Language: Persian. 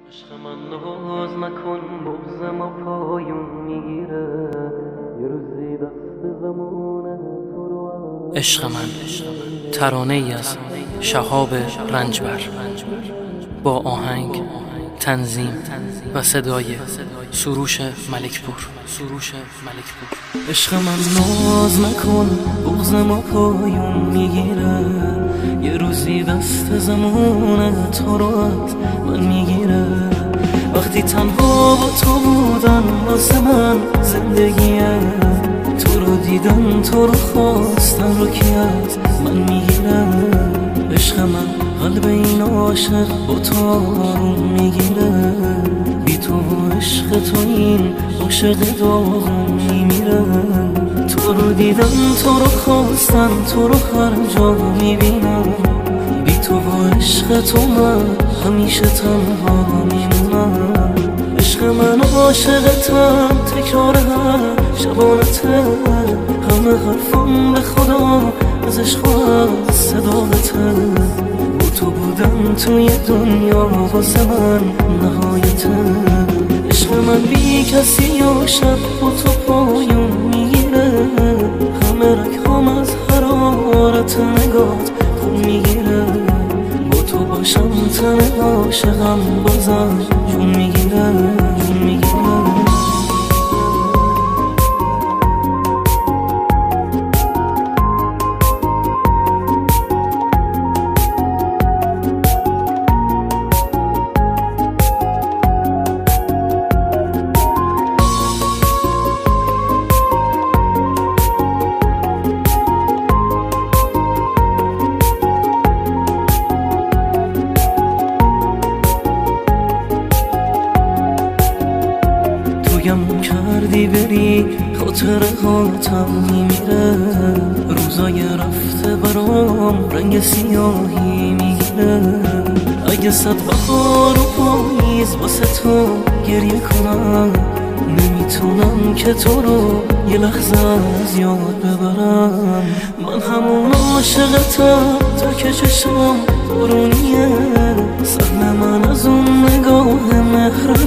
عشق من ناز نکن، بغضم و پایون میگیره. یه روزی دست زمونه تو رو. عشق من ترانه ای از شهاب رنجبر با آهنگ، تنظیم و صدای سروش ملکپور. عشق من ناز نکن، بغضم و پایون میگیره. یه روزی دست زمونه تو رو از من میگیره. وقتی تنها با تو بودن واسه من زندگیه، تو رو دیدن، تو رو خواستن رو کی از من میگیره. عشق من قلب این عاشق با تو آروم میگیره. بی تو و عشق تو این عاشق داغون میمیره. تو رو دیدن، تو رو خواستن، تو رو هر جا میبینم. بی تو و عشق تو من همیشه تنها میمونم. عشق من عاشقتم، تکرار هر شبانته. همه حرفم به خدا از عشق و از صداقته. با تو بودم توی دنیا واسه من نهایته. عشق من بی کسی و شب با تو پایون میگیره. همه رگام از حرارت نگات خون میگیره. با تو باشم تن عاشقم بازم جون میگیره. تویم کردی بری، خاطر حالتم میمیره. روزای رفته برام رنگ سیاهی میگیره. اگه صد بهار و پاییز واسه تو گریه کنم، نمیتونم که تو رو یه لحظه از یاد ببرم. من همون عاشقتم تا که چشم بارونیه. سهم من از اون نگاه مهربون